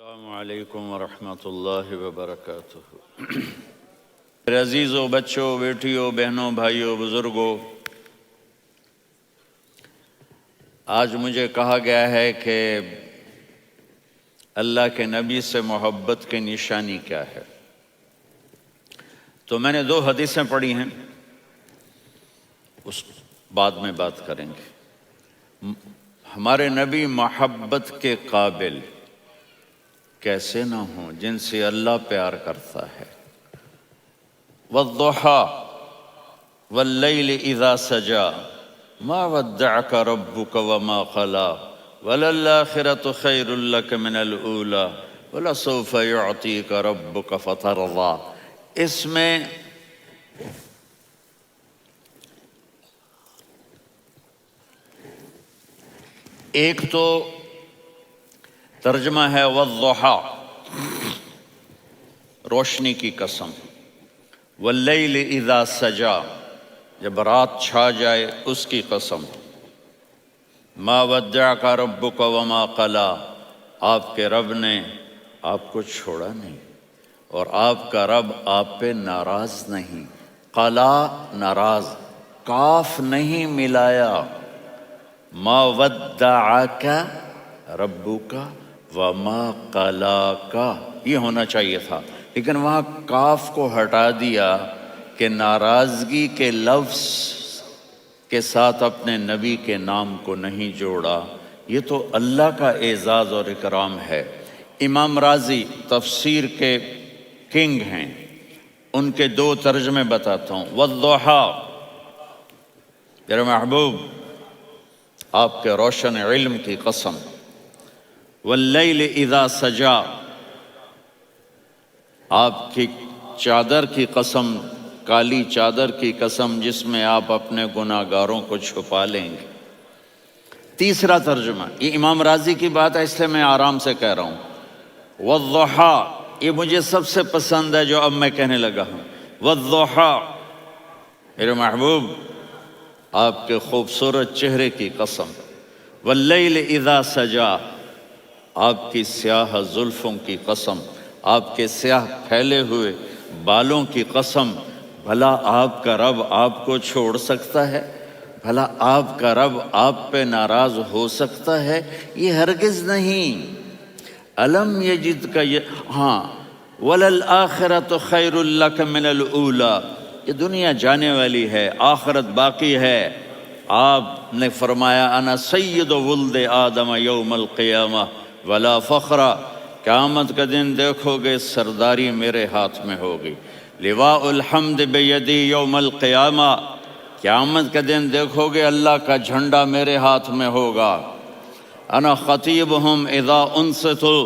السلام علیکم ورحمۃ اللہ وبرکاتہ۔ میرے عزیزوں، بچوں، بیٹیوں، بہنوں، بھائیوں، بزرگوں، آج مجھے کہا گیا ہے کہ اللہ کے نبی سے محبت کی نشانی کیا ہے، تو میں نے 2 حدیثیں پڑھی ہیں، اس بعد میں بات کریں گے۔ ہمارے نبی محبت کے قابل کیسے نہ ہوں جن سے اللہ پیار کرتا ہے۔ والضحیٰ واللیل اذا سجا ما ودعک ربک وما قلی وللآخرۃ خیر لک من الاولی ولسوف یعطیک ربک فترضی۔ اس میں ایک تو ترجمہ ہے والضحیٰ، روشنی کی قسم، واللیل اذا سجا، جب رات چھا جائے اس کی قسم، ما ودعک ربک وما قلی، آپ کے رب نے آپ کو چھوڑا نہیں اور آپ کا رب آپ پہ ناراض نہیں۔ قلا ناراض، کاف نہیں ملایا۔ ما ودعک ربک وما قلاک، یہ ہونا چاہیے تھا، لیکن وہاں کاف کو ہٹا دیا کہ ناراضگی کے لفظ کے ساتھ اپنے نبی کے نام کو نہیں جوڑا۔ یہ تو اللہ کا اعزاز اور اکرام ہے۔ امام راضی تفسیر کے کنگ ہیں، ان کے 2 ترجمے بتاتا ہوں۔ والضحیٰ، میرے محبوب آپ کے روشن علم کی قسم، واللیل اذا سجا، آپ کی چادر کی قسم، کالی چادر کی قسم جس میں آپ اپنے گناہ گاروں کو چھپا لیں گے۔ تیسرا ترجمہ، یہ امام راضی کی بات ہے اس لیے میں آرام سے کہہ رہا ہوں۔ والضحیٰ، یہ مجھے سب سے پسند ہے جو اب میں کہنے لگا ہوں۔ والضحیٰ، میرے محبوب آپ کے خوبصورت چہرے کی قسم، واللیل اذا سجا، آپ کی سیاہ زلفوں کی قسم، آپ کے سیاہ پھیلے ہوئے بالوں کی قسم۔ بھلا آپ کا رب آپ کو چھوڑ سکتا ہے؟ بھلا آپ کا رب آپ پہ ناراض ہو سکتا ہے؟ یہ ہرگز نہیں۔ الم یجد کا ہاں، وللآخرۃ خیر لک من الاولی، یہ دنیا جانے والی ہے، آخرت باقی ہے۔ آپ نے فرمایا انا سید ولد آدم یوم القیامہ ولا فخر، قیامت کا دن دیکھو گے سرداری میرے ہاتھ میں ہوگی۔ لواء الحمد بیدی یوم القیامہ، قیامت کا دن دیکھو گے اللہ کا جھنڈا میرے ہاتھ میں ہوگا۔ انا خطیبہم اذا انصتوا،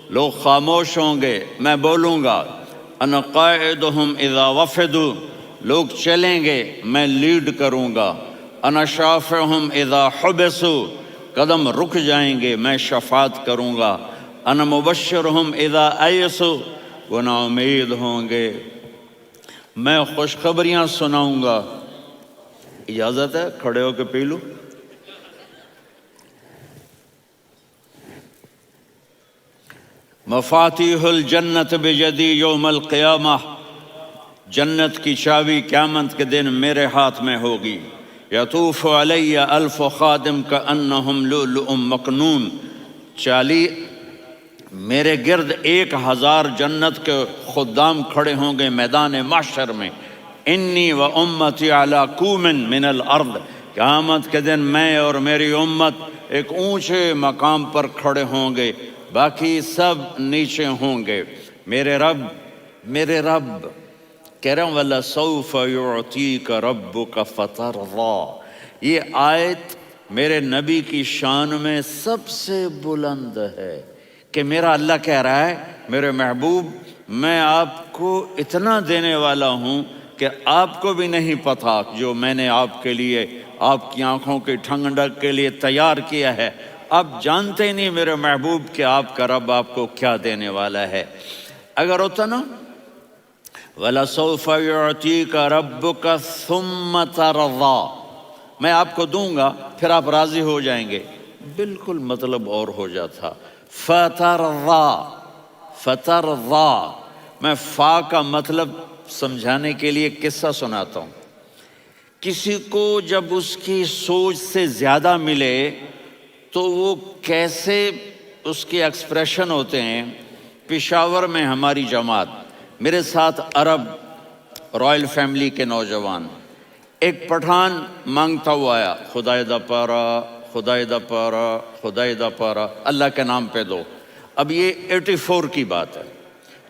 لوگ خاموش ہوں گے میں بولوں گا۔ انا قائدہم اذا وفدوا، لوگ چلیں گے میں لیڈ کروں گا۔ انا شافعہم اذا حبسوا، قدم رک جائیں گے میں شفاعت کروں گا۔ انا مبشرہم اذا ایسوا، وہ نا امید ہوں گے میں خوشخبریاں سناؤں گا۔ اجازت ہے کھڑے ہو کے پی لوں؟ مفاتیح الجنت بیدی یوم القیامہ، جنت کی چابی قیامت کے دن میرے ہاتھ میں ہوگی۔ یطوف علی الف خادم کانہم لؤلؤ مکنون، میرے گرد 1000 جنت کے خدام کھڑے ہوں گے میدان محشر میں۔ انی و امتی علی کوم من الارض، قیامت کے دن میں اور میری امت ایک اونچے مقام پر کھڑے ہوں گے، باقی سب نیچے ہوں گے۔ میرے رب کہہ رہا ہوں وَلَسَوْفَ يُعْطِيكَ رَبُّكَ فَتَرْضَىٰ، یہ آیت میرے نبی کی شان میں سب سے بلند ہے کہ میرا اللہ کہہ رہا ہے میرے محبوب میں آپ کو اتنا دینے والا ہوں کہ آپ کو بھی نہیں پتا جو میں نے آپ کے لیے، آپ کی آنکھوں کی ٹھنڈک کے لیے تیار کیا ہے۔ آپ جانتے نہیں میرے محبوب کہ آپ کا رب آپ کو کیا دینے والا ہے۔ اگر ہوتا نا وَلَسَوْفَ يُعْطِيكَ رَبُّكَ ثُمَّ تَرْضَىٰ، میں آپ کو دوں گا پھر آپ راضی ہو جائیں گے، بالکل مطلب اور ہو جاتا۔ فَتَرْضَىٰ، فترضا، میں فا کا مطلب سمجھانے کے لیے قصہ سناتا ہوں۔ کسی کو جب اس کی سوچ سے زیادہ ملے تو وہ کیسے اس کے ایکسپریشن ہوتے ہیں۔ پشاور میں ہماری جماعت، میرے ساتھ عرب رائل فیملی کے نوجوان، ایک پٹھان مانگتا ہوا آیا، خدائے دا پارا، خدائے دا پارا، خدائے دا پارا، اللہ کے نام پہ دو۔ اب یہ 84 کی بات ہے،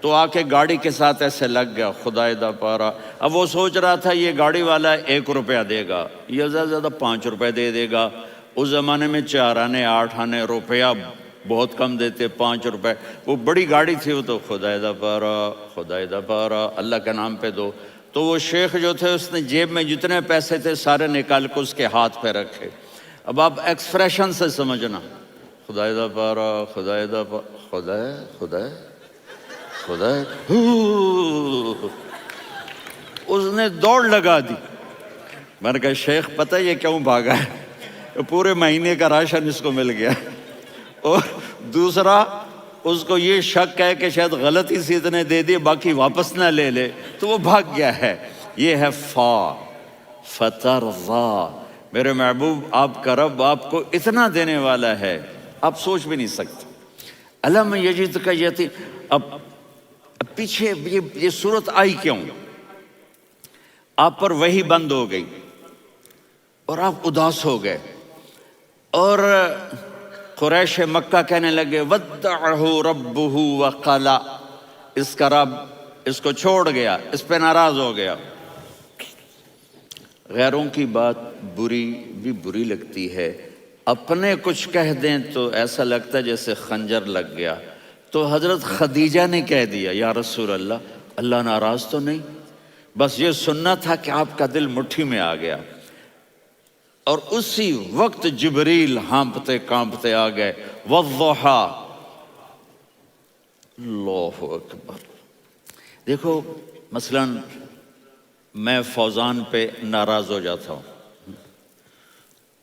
تو آ کے گاڑی کے ساتھ ایسے لگ گیا، خدائے دا پارا۔ اب وہ سوچ رہا تھا یہ گاڑی والا 1 روپیہ دے گا، یہ زیادہ زیادہ 5 روپے دے دے گا۔ اس زمانے میں 4 آنے 8 آنے روپیہ بہت کم دیتے، 5 روپے، وہ بڑی گاڑی تھی، وہ تو خدائے دا پارا، خدائے دا پارا، اللہ کے نام پہ دو۔ تو وہ شیخ جو تھے اس نے جیب میں جتنے پیسے تھے سارے نکال کے اس کے ہاتھ پہ رکھے۔ اب آپ ایکسپریشن سے سمجھنا، خدائے دا پارا، خدائے دا پارا، خدائے خدائے خدائے، اس نے دوڑ لگا دی۔ میں نے کہا شیخ پتہ یہ کیوں بھاگا ہے؟ پورے مہینے کا راشن اس کو مل گیا، اور دوسرا اس کو یہ شک ہے کہ شاید غلطی سے اتنے دے دیے باقی واپس نہ لے لے، تو وہ بھاگ گیا ہے۔ یہ ہے فا، فترضا۔ میرے محبوب آپ کا رب آپ کو اتنا دینے والا ہے آپ سوچ بھی نہیں سکتے۔ الم یجدک یتیم، اب پیچھے یہ صورت آئی کیوں؟ آپ پر وحی بند ہو گئی اور آپ اداس ہو گئے، اور قریش مکہ کہنے لگے ودعہ ربہ وقلا، اس کا رب اس کو چھوڑ گیا، اس پہ ناراض ہو گیا۔ غیروں کی بات بری لگتی ہے، اپنے کچھ کہہ دیں تو ایسا لگتا ہے جیسے خنجر لگ گیا۔ تو حضرت خدیجہ نے کہہ دیا یا رسول اللہ، اللہ ناراض تو نہیں؟ بس یہ سننا تھا کہ آپ کا دل مٹھی میں آ گیا۔ اور اسی وقت جبریل ہانپتے کانپتے آ گئے، والضحا، اللہ اکبر۔ دیکھو مثلا میں فوزان پہ ناراض ہو جاتا ہوں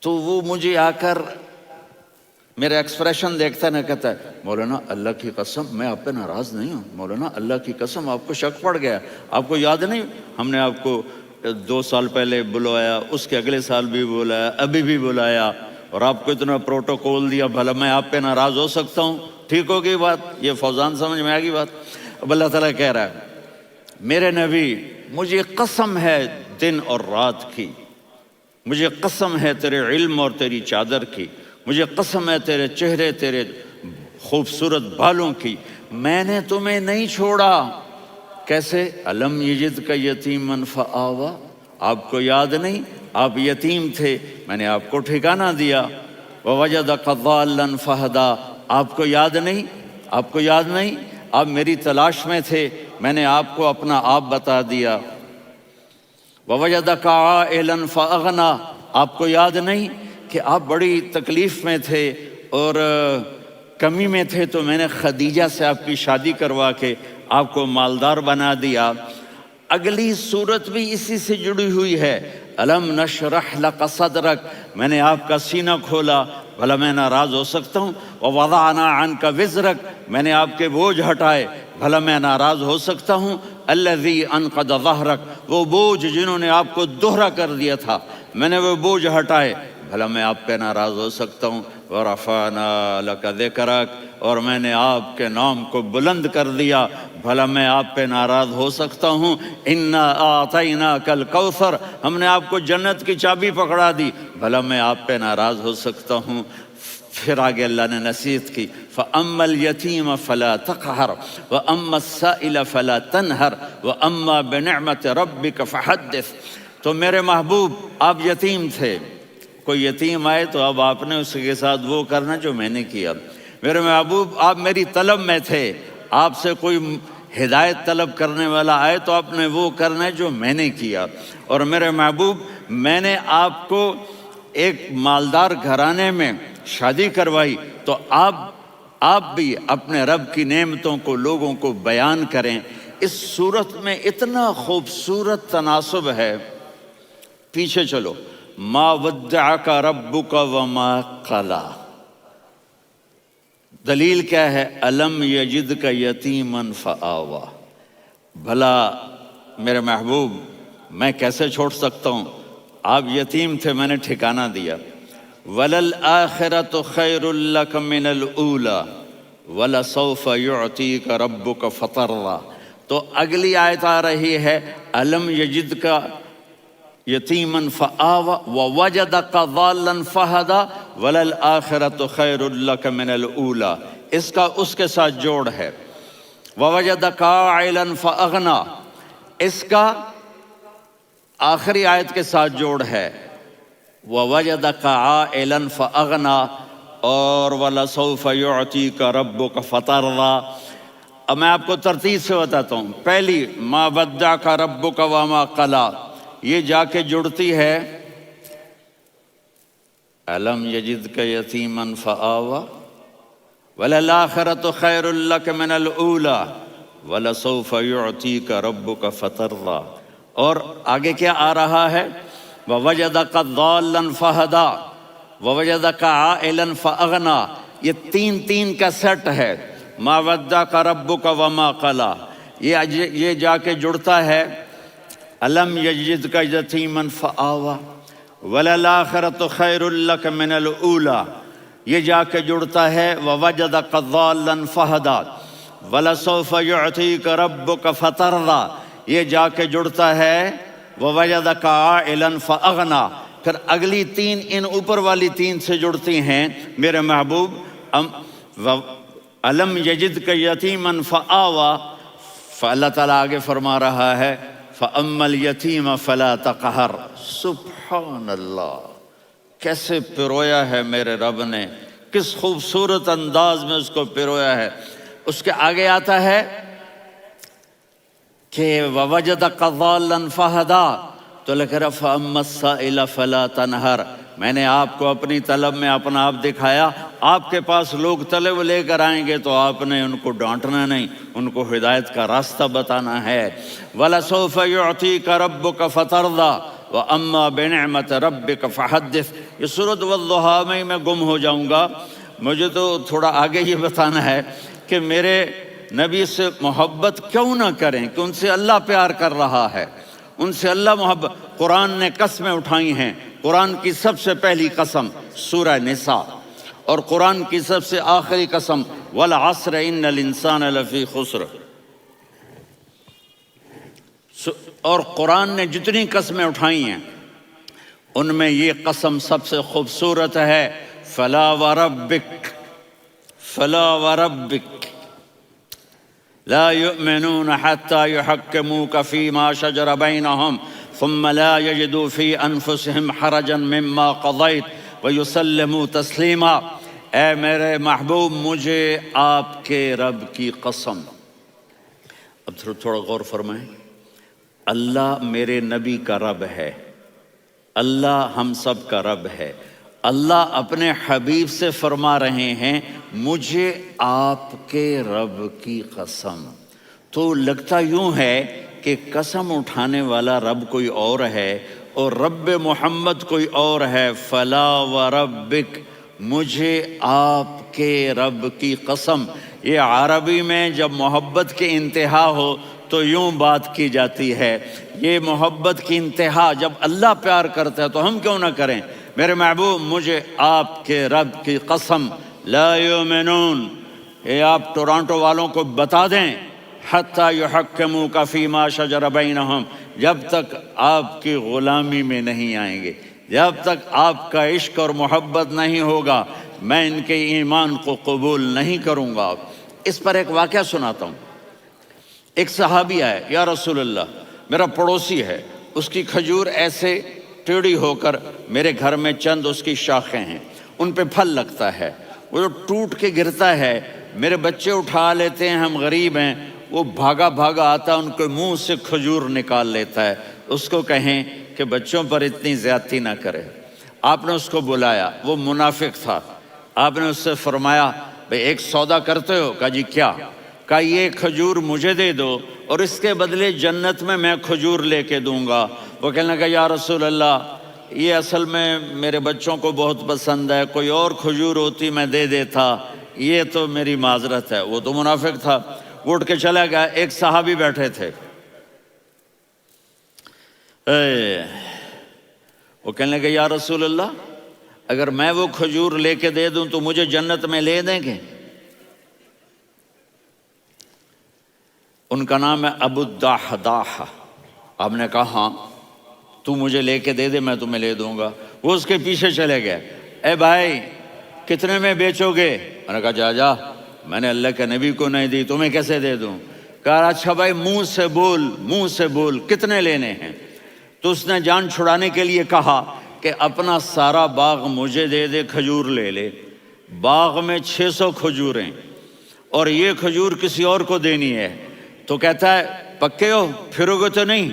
تو وہ مجھے آ کر میرا ایکسپریشن دیکھتا ہے، نہ کہتا ہے مولانا اللہ کی قسم میں آپ پہ ناراض نہیں ہوں، مولانا اللہ کی قسم آپ کو شک پڑ گیا، آپ کو یاد نہیں ہم نے آپ کو 2 سال پہلے بلایا، اس کے اگلے سال بھی بلایا، ابھی بھی بلایا، اور آپ کو اتنا پروٹوکول دیا، بھلا میں آپ پہ ناراض ہو سکتا ہوں؟ ٹھیک ہوگی بات؟ یہ فوزان سمجھ میں آ گئی بات؟ اب اللہ تعالیٰ کہہ رہا ہے میرے نبی مجھے قسم ہے دن اور رات کی، مجھے قسم ہے تیرے علم اور تیری چادر کی، مجھے قسم ہے تیرے چہرے تیرے خوبصورت بالوں کی، میں نے تمہیں نہیں چھوڑا۔ کیسے؟ الم یجدک یتیما فآویٰ، آپ کو یاد نہیں آپ یتیم تھے، میں نے آپ کو ٹھکانہ دیا۔ ووجدک ضالا فہدیٰ، آپ کو یاد نہیں، آپ کو یاد نہیں آپ میری تلاش میں تھے، میں نے آپ کو اپنا آپ بتا دیا۔ ووجدک عائلا فاغنیٰ، آپ کو یاد نہیں کہ آپ بڑی تکلیف میں تھے اور کمی میں تھے، تو میں نے خدیجہ سے آپ کی شادی کروا کے آپ کو مالدار بنا دیا۔ اگلی صورت بھی اسی سے جڑی ہوئی ہے، الم نشرح لک صدرک، میں نے آپ کا سینہ کھولا، بھلا میں ناراض ہو سکتا ہوں؟ ووضعنا عنک وزرک، میں نے آپ کے بوجھ ہٹائے، بھلا میں ناراض ہو سکتا ہوں؟ الذی انقض ظہرک، وہ بوجھ جنہوں نے آپ کو دوہرا کر دیا تھا، میں نے وہ بوجھ ہٹائے، بھلا میں آپ پہ ناراض ہو سکتا ہوں؟ ورفعنا لک ذکرک، اور میں نے آپ کے نام کو بلند کر دیا، بھلا میں آپ پہ ناراض ہو سکتا ہوں؟ انا اعطیناک الکوثر، ہم نے آپ کو جنت کی چابی پکڑا دی، بھلا میں آپ پہ ناراض ہو سکتا ہوں؟ پھر آگے اللہ نے نصیحت کی، فَأَمَّا الْيَتِيمَ فَلَا تَقْهَرْ وَأَمَّا السَّائِلَ فَلَا تَنْهَرْ وَأَمَّا بِنِعْمَةِ رَبِّكَ فَحَدِّثْ۔ تو میرے محبوب آپ یتیم تھے، کوئی یتیم آئے تو اب آپ نے اس کے ساتھ وہ کرنا جو میں نے کیا۔ میرے محبوب آپ میری طلب میں تھے، آپ سے کوئی ہدایت طلب کرنے والا آئے تو آپ نے وہ کرنا ہے جو میں نے کیا۔ اور میرے محبوب میں نے آپ کو ایک مالدار گھرانے میں شادی کروائی، تو آپ بھی اپنے رب کی نعمتوں کو لوگوں کو بیان کریں۔ اس صورت میں اتنا خوبصورت تناسب ہے، پیچھے چلو، ما ودعک ربک وما قلی، دلیل کیا ہے؟ الم یجد کا یتیمن فآوا، بھلا میرے محبوب میں کیسے چھوڑ سکتا ہوں؟ آپ یتیم تھے، میں نے ٹھکانہ دیا۔ وَلَلْآخِرَةُ خَيْرٌ لَكَ مِنَ الْأُولَى وَلَسَوْفَ يُعْطِيكَ رَبُّكَ فَتَرْضَىٰ۔ تو اگلی آیت آ رہی ہے الم یجد کا یتیمن فآوا ووجدک ضالا فہدا وللآخرۃ خیر لک من الاولی، اس کا اس کے ساتھ جوڑ ہے۔ ووجدک عائلا فاغنا، اس کا آخری آیت کے ساتھ جوڑ ہے ووجدک عائلا فاغنا اور ولسوف یعطیک ربک فترضیٰ۔ اب میں آپ کو ترتیب سے بتاتا ہوں۔ پہلی ما ودعک ربک وما قلی، یہ جا کے جڑتی ہے الم یجدک یتیما فآوا وللآخرۃ خیر لک من الاولی ولسوف یعطیک ربک فترضیٰ، اور آگے کیا آ رہا ہے؟ ووجدک ضالا فہدا ووجدک عائلا فاغنا، یہ تین تین کا سیٹ ہے۔ ما ودعک ربک وما قلی، یہ جا کے جڑتا ہے الم یجدک یتیما فآوا وللآخرۃ خیر لک من الاولی، یہ جا کے جڑتا ہے ووجدک ضالا فہدا ولسوف یعطیک ربک فترضیٰ، یہ جا کے جڑتا ہے ووجدک عائلا فاغنا۔ پھر اگلی تین ان اوپر والی تین سے جڑتی ہیں میرے محبوب۔ الم یجدک یتیما فآوا، فاللہ تعالیٰ آگے فرما رہا ہے فَأَمَّا الْيَتِيمَ فَلَا تَقْهَرْ۔ سبحان اللہ، کیسے پرویا ہے میرے رب نے، کس خوبصورت انداز میں اس کو پرویا ہے۔ اس کے آگے آتا ہے کہ وَوَجَدَكَ ضَالًّا فَهَدَىٰ، تو لکھ رہا فَأَمَّا السَّائِلَ فَلَا تَنْهَرْ، میں نے آپ کو اپنی طلب میں اپنا آپ دکھایا۔ آپ کے پاس لوگ طلب لے کر آئیں گے تو آپ نے ان کو ڈانٹنا نہیں، ان کو ہدایت کا راستہ بتانا ہے۔ وَلَسَوْفَ يُعْطِيكَ رَبُّكَ فَتَرْضَىٰ وَأَمَّا بِنِعْمَةِ رَبِّكَ فَحَدِّثْ۔ یہ سورۃ والضحیٰ میں گم ہو جاؤں گا، مجھے تو تھوڑا آگے یہ بتانا ہے کہ میرے نبی سے محبت کیوں نہ کریں، کہ ان سے اللہ پیار کر رہا ہے، ان سے اللہ محبت۔ قرآن نے قسمیں اٹھائی ہیں، قرآن کی سب سے پہلی قسم سورہ نساء، اور قرآن کی سب سے آخری قسم والعصر ان الانسان لفی خسر۔ اور قرآن نے جتنی قسمیں اٹھائی ہیں ان میں یہ قسم سب سے خوبصورت ہے، فلا وربک فلا وربک لا يؤمنون حتى يحكموك فيما شجر بينهم ثم لا يجدوا في انفسهم حرجا مما قضيت ويسلموا تسلیما۔ اے میرے محبوب، مجھے آپ کے رب کی قسم۔ اب تھوڑا غور فرمائیں، اللہ میرے نبی کا رب ہے، اللہ ہم سب کا رب ہے۔ اللہ اپنے حبیب سے فرما رہے ہیں مجھے آپ کے رب کی قسم۔ تو لگتا یوں ہے کہ قسم اٹھانے والا رب کوئی اور ہے اور رب محمد کوئی اور ہے۔ فلا وربک، مجھے آپ کے رب کی قسم۔ یہ عربی میں جب محبت کی انتہا ہو تو یوں بات کی جاتی ہے، یہ محبت کی انتہا جب اللہ پیار کرتا ہے تو ہم کیوں نہ کریں۔ میرے محبوب، مجھے آپ کے رب کی قسم، لا یؤمنون، یہ آپ ٹورانٹو والوں کو بتا دیں، حتی یحکموک فیما شجر بینہم، جب تک آپ کی غلامی میں نہیں آئیں گے، جب تک آپ کا عشق اور محبت نہیں ہوگا، میں ان کے ایمان کو قبول نہیں کروں گا۔ اس پر ایک واقعہ سناتا ہوں۔ ایک صحابی آئے، یا رسول اللہ، میرا پڑوسی ہے، اس کی کھجور ایسے ٹیڑھی ہو کر میرے گھر میں چند اس کی شاخیں ہیں، ان پہ پھل لگتا ہے، وہ جو ٹوٹ کے گرتا ہے، میرے بچے اٹھا لیتے ہیں، ہم غریب ہیں، وہ بھاگا بھاگا آتا ہے، ان کے منہ سے کھجور نکال لیتا ہے۔ اس کو کہیں کہ بچوں پر اتنی زیادتی نہ کرے۔ آپ نے اس کو بلایا، وہ منافق تھا، آپ نے اس سے فرمایا بھئی ایک سودا کرتے ہو؟ کہا جی کیا؟ کہا یہ کھجور مجھے دے دو اور اس کے بدلے جنت میں کھجور لے کے دوں گا۔ وہ کہنے لگا یا رسول اللہ، یہ اصل میں میرے بچوں کو بہت پسند ہے، کوئی اور کھجور ہوتی میں دے دیتا، یہ تو میری معذرت ہے، وہ تو منافق تھا، وہ اٹھ کے چلا گیا۔ ایک صحابی بیٹھے تھے، وہ کہنے لگے یا رسول اللہ، اگر میں وہ کھجور لے کے دے دوں تو مجھے جنت میں لے دیں گے؟ ان کا نام ہے ابو الدحداح۔ آپ نے کہا ہاں، تو مجھے لے کے دے دے، میں تمہیں لے دوں گا۔ وہ اس کے پیچھے چلے گئے، اے بھائی کتنے میں بیچو گے؟ میں نے کہا جا میں نے اللہ کے نبی کو نہیں دی، تمہیں کیسے دے دوں؟ کہا اچھا بھائی منہ سے بول کتنے لینے ہیں؟ تو اس نے جان چھڑانے کے لیے کہا کہ اپنا سارا باغ مجھے دے دے، کھجور لے لے۔ باغ میں 600 کھجوریں اور یہ کھجور کسی اور کو دینی ہے۔ تو کہتا ہے پکے ہو، پھرو گے تو نہیں؟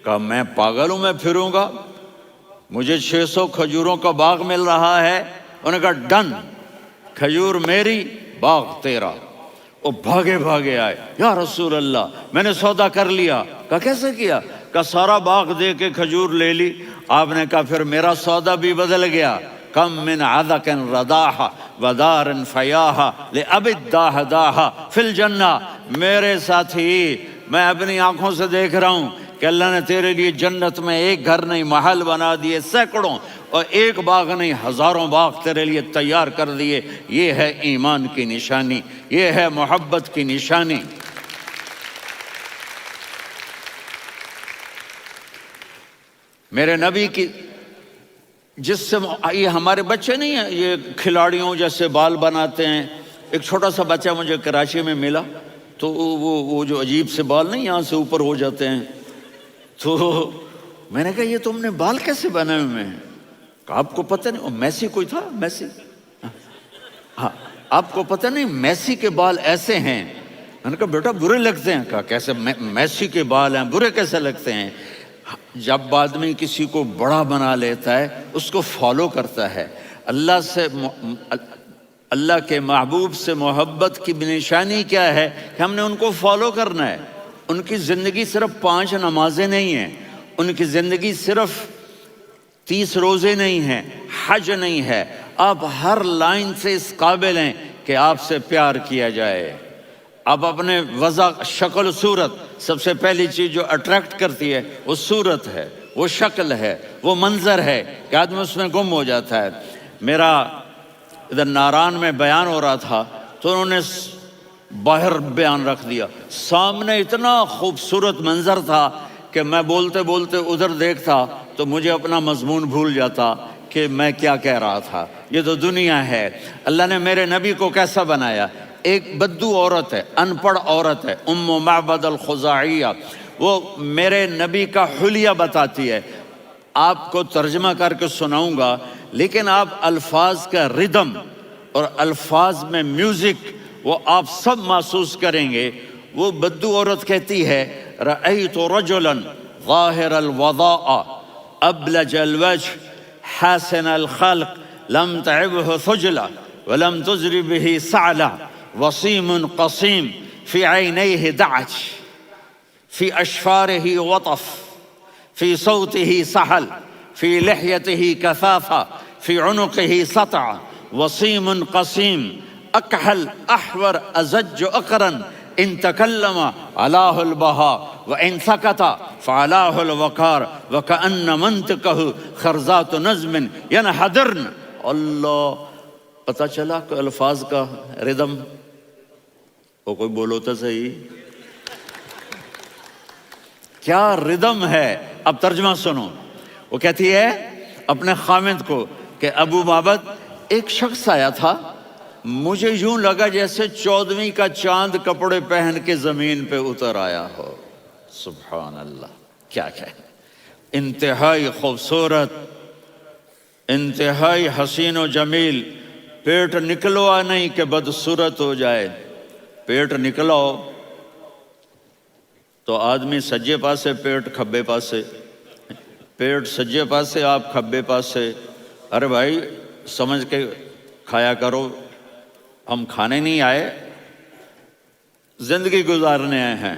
کہا میں پاگل ہوں، میں پھروں گا؟ مجھے 600 کھجوروں کا باغ مل رہا ہے۔ انہوں نے کہا ڈن، کھجور میری، باغ تیرا۔ وہ بھاگے آئے، یا رسول اللہ میں نے سودا کر لیا۔ کہا کیسے کیا؟ کہا سارا باغ دے کے کھجور لے لی۔ آپ نے کہا پھر میرا سودا بھی بدل گیا۔ کم من عذق رداح ودار فیاح لأبی الدحداح فی الجنہ۔ میرے ساتھی، میں اپنی آنکھوں سے دیکھ رہا ہوں کہ اللہ نے تیرے لیے جنت میں ایک گھر نہیں محل بنا دیے سینکڑوں، اور ایک باغ نہیں ہزاروں باغ تیرے لیے تیار کر دیے۔ یہ ہے ایمان کی نشانی، یہ ہے محبت کی نشانی۔ میرے نبی کی جس سے یہ ہمارے بچے نہیں ہیں، یہ کھلاڑیوں جیسے بال بناتے ہیں۔ ایک چھوٹا سا بچہ مجھے کراچی میں ملا، تو وہ جو عجیب سے بال نہیں یہاں سے اوپر ہو جاتے ہیں، تو میں نے کہا یہ تم نے بال کیسے بنائے ہوئے ہیں؟ کہا آپ کو پتہ نہیں، میسی کوئی تھا، میسی، ہاں آپ کو پتہ نہیں میسی کے بال ایسے ہیں؟ میں نے کہا بیٹا برے لگتے ہیں۔ کہا کیسے؟ میسی کے بال ہیں برے کیسے لگتے ہیں؟ جب آدمی کسی کو بڑا بنا لیتا ہے اس کو فالو کرتا ہے۔ اللہ کے محبوب سے محبت کی نشانی کیا ہے کہ ہم نے ان کو فالو کرنا ہے۔ ان کی زندگی صرف 5 نمازیں نہیں ہیں، ان کی زندگی صرف 30 روزے نہیں ہیں، حج نہیں ہے۔ آپ ہر لائن سے اس قابل ہیں کہ آپ سے پیار کیا جائے۔ آپ اپنے وضع، شکل و صورت، سب سے پہلی چیز جو اٹریکٹ کرتی ہے وہ صورت ہے، وہ شکل ہے، وہ منظر ہے کہ آدمی اس میں گم ہو جاتا ہے۔ میرا ادھر ناران میں بیان ہو رہا تھا تو انہوں نے باہر بیان رکھ دیا، سامنے اتنا خوبصورت منظر تھا کہ میں بولتے بولتے ادھر دیکھتا تو مجھے اپنا مضمون بھول جاتا کہ میں کیا کہہ رہا تھا۔ یہ تو دنیا ہے۔ اللہ نے میرے نبی کو کیسا بنایا؟ ایک بدو عورت ہے، ان پڑھ عورت ہے، ام معبد الخزاعیہ، وہ میرے نبی کا حلیہ بتاتی ہے۔ آپ کو ترجمہ کر کے سناؤں گا، لیکن آپ الفاظ کا ردم اور الفاظ میں میوزک وہ آپ سب محسوس کریں گے۔ وہ بدو عورت کہتی ہے رأیت رجلا ظاہر الوضاء ابلج الوجه حاسن الخلق لم تعبه ثجلة ولم تزر به سعلة وصيم قصيم في عينيه دعج في أشفاره وطف في صوته سحل في لحيته كثافة في عنقه سطع وصيم قصيم أكحل أحور أزج أقرن إن تكلم علاه البهاء وإن سكت فعلاه الوقار وكأن منطقه خرزات نظم ينحدرن۔ اللہ، پتہ چلا کہ الفاظ کا ردم، وہ کوئی بولو تو صحیح، کیا ردم ہے۔ اب ترجمہ سنو۔ وہ کہتی ہے اپنے خامد کو کہ ابو معبد، ایک شخص آیا تھا، مجھے یوں لگا جیسے 14ویں کا چاند کپڑے پہن کے زمین پہ اتر آیا ہو۔ سبحان اللہ، کیا انتہائی خوبصورت، انتہائی حسین و جمیل۔ پیٹ نکلوا نہیں کہ بدصورت ہو جائے، پیٹ نکلاؤ تو آدمی سجے پاسے پیٹ، کھبے پاسے پیٹ، سجے پاسے آپ کھبے پاسے۔ ارے بھائی سمجھ کے کھایا کرو، ہم کھانے نہیں آئے، زندگی گزارنے آئے ہیں۔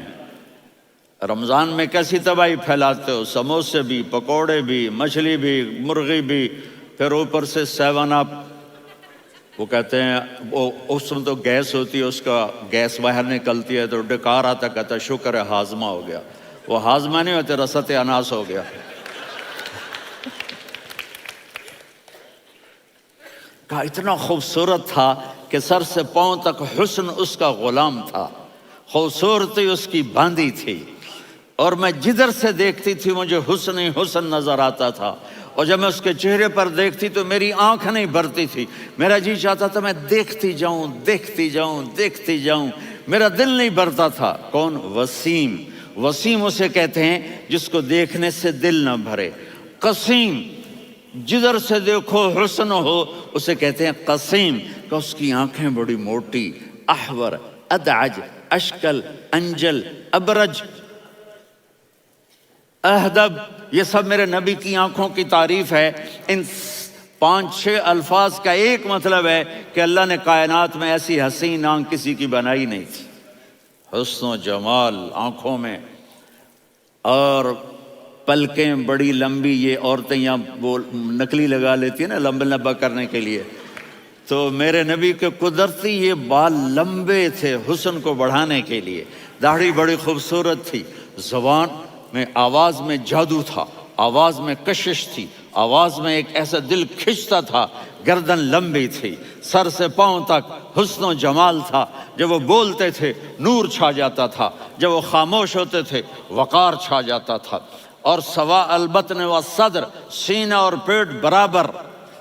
رمضان میں کیسی تباہی پھیلاتے ہو، سموسے بھی، پکوڑے بھی، مچھلی بھی، مرغی بھی، پھر اوپر سے 7 اپ۔ وہ کہتے ہیں وہ اس میں تو گیس ہوتی ہے، اس کا گیس باہر نکلتی ہے تو ڈکار آتا، کہتا ہے شکر ہے ہاضمہ ہو گیا. وہ ہاضمہ نہیں ہوتے، رسط اناس ہو گیا. کہا اتنا خوبصورت تھا کہ سر سے پاؤں تک حسن اس کا غلام تھا، خوبصورتی اس کی باندھی تھی، اور میں جدھر سے دیکھتی تھی مجھے حسن ہی حسن نظر آتا تھا. اور جب میں اس کے چہرے پر دیکھتی تو میری آنکھ نہیں بھرتی تھی، میرا جی چاہتا تھا میں دیکھتی جاؤں دیکھتی جاؤں دیکھتی جاؤں، میرا دل نہیں بھرتا تھا. کون؟ وسیم. وسیم اسے کہتے ہیں جس کو دیکھنے سے دل نہ بھرے. قسیم، جدھر سے دیکھو حسن ہو، اسے کہتے ہیں قسیم، کہ اس کی آنکھیں بڑی موٹی، احور، ادعج، اشکل، انجل، ابرج، اہدب، یہ سب میرے نبی کی آنکھوں کی تعریف ہے. ان 5-6 الفاظ کا ایک مطلب ہے کہ اللہ نے کائنات میں ایسی حسین آنکھ کسی کی بنائی نہیں تھی. حسن و جمال آنکھوں میں، اور پلکیں بڑی لمبی. یہ عورتیں یہاں وہ نکلی لگا لیتی ہیں نا لمبا لمبا کرنے کے لیے، تو میرے نبی کے قدرتی یہ بال لمبے تھے حسن کو بڑھانے کے لیے. داڑھی بڑی خوبصورت تھی. زبان میں، آواز میں جادو تھا، آواز میں کشش تھی، آواز میں ایک ایسا دل کھنچتا تھا. گردن لمبی تھی، سر سے پاؤں تک حسن و جمال تھا. جب وہ بولتے تھے نور چھا جاتا تھا، جب وہ خاموش ہوتے تھے وقار چھا جاتا تھا. اور سوا البطن و صدر، سینہ اور پیٹ برابر،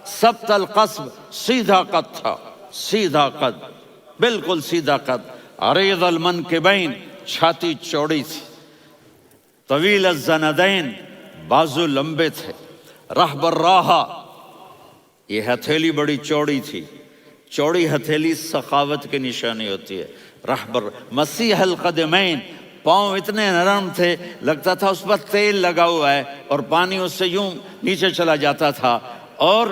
سبت القصب، سیدھا قد تھا، سیدھا قد، بالکل سیدھا قد. عریض المنکبین، چھاتی چوڑی تھی. طویل الزندین، بازو لمبے تھے. رحب الراحہ، یہ ہتھیلی بڑی چوڑی تھی. چوڑی ہتھیلی سخاوت کی نشانی ہوتی ہے. رحب مسیح القدمین، پاؤں اتنے نرم تھے لگتا تھا اس پر تیل لگا ہوا ہے، اور پانی اس سے یوں نیچے چلا جاتا تھا. اور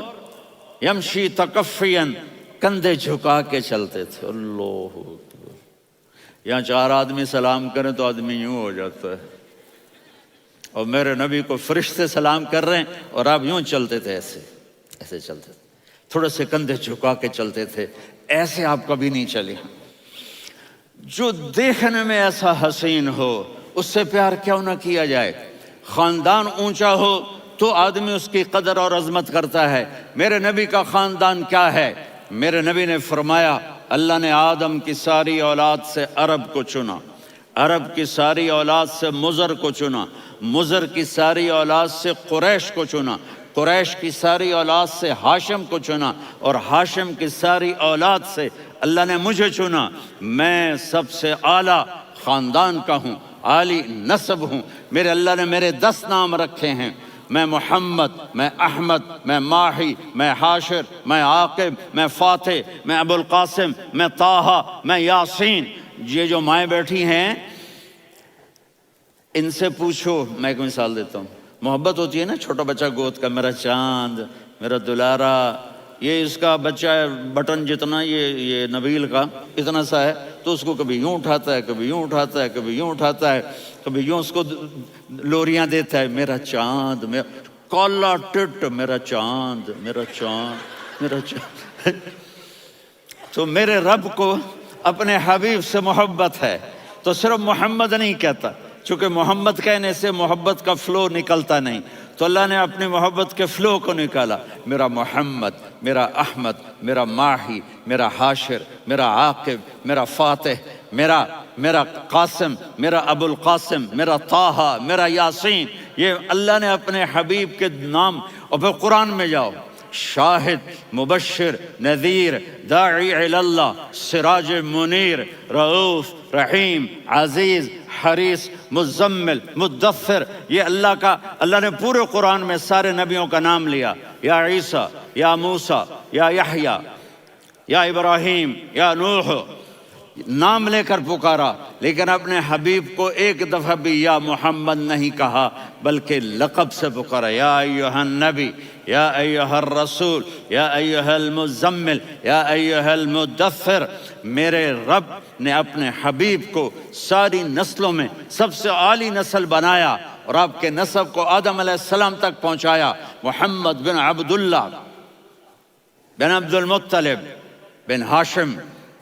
یمشی تکفین، کندھے جھکا کے چلتے تھے. اللہ، یہاں 4 آدمی سلام کریں تو آدمی یوں ہو جاتا ہے، اور میرے نبی کو فرشتے سلام کر رہے ہیں اور آپ یوں چلتے تھے، ایسے ایسے چلتے تھے، تھوڑے سے کندھے جھکا کے چلتے تھے. ایسے آپ کبھی نہیں چلے. جو دیکھنے میں ایسا حسین ہو اس سے پیار کیوں نہ کیا جائے. خاندان اونچا ہو تو آدمی اس کی قدر اور عظمت کرتا ہے. میرے نبی کا خاندان کیا ہے؟ میرے نبی نے فرمایا اللہ نے آدم کی ساری اولاد سے عرب کو چنا، عرب کی ساری اولاد سے مضر کو چنا، مضر کی ساری اولاد سے قریش کو چنا، قریش کی ساری اولاد سے ہاشم کو چنا، اور ہاشم کی ساری اولاد سے اللہ نے مجھے چنا. میں سب سے اعلیٰ خاندان کا ہوں، عالی نسب ہوں. میرے اللہ نے میرے 10 نام رکھے ہیں. میں محمد، میں احمد، میں ماہی، میں حاشر، میں عاقب، میں فاتح، میں ابو القاسم، میں طٰہٰ، میں یاسین. یہ جو مائیں بیٹھی ہیں ان سے پوچھو. میں ایک مثال دیتا ہوں. محبت ہوتی ہے نا چھوٹا بچہ گود کا، میرا چاند، میرا دلارا. یہ اس کا بچہ بٹن جتنا، یہ نبیل کا اتنا سا ہے، تو اس کو کبھی یوں اٹھاتا ہے، کبھی یوں اٹھاتا ہے، کبھی یوں اٹھاتا ہے، کبھی یوں اس کو لوریاں دیتا ہے. میرا چاند، میرا کالا ٹٹ، میرا چاند، میرا چاند، میرا چاند. تو میرے رب کو اپنے حبیب سے محبت ہے تو صرف محمد نہیں کہتا، چونکہ محمد کہنے سے محبت کا فلو نکلتا نہیں، تو اللہ نے اپنی محبت کے فلو کو نکالا. میرا محمد، میرا احمد، میرا ماہی، میرا حاشر، میرا عاقب، میرا فاتح، میرا قاسم، میرا ابو القاسم، میرا طٰہٰ، میرا یاسین. یہ اللہ نے اپنے حبیب کے نام. اور پھر قرآن میں جاؤ، شاہد، مبشر، نذیر، داعی الی اللہ، سراج منیر، رؤوف، رحیم، عزیز، حریص، مزمل، مدثر. یہ اللہ نے پورے قرآن میں سارے نبیوں کا نام لیا. یا عیسیٰ، یا موسیٰ، یا یحییٰ، یا ابراہیم، یا نوح، نام لے کر پکارا. لیکن اپنے حبیب کو ایک دفعہ بھی یا محمد نہیں کہا بلکہ لقب سے پکارا. یا ایھا النبی، یا ایھا الرسول، یا ایھا المزمل، یا ایھا المدثر. میرے رب نے اپنے حبیب کو ساری نسلوں میں سب سے عالی نسل بنایا اور آپ کے نسب کو آدم علیہ السلام تک پہنچایا. محمد بن عبداللہ بن عبد المطلب بن ہاشم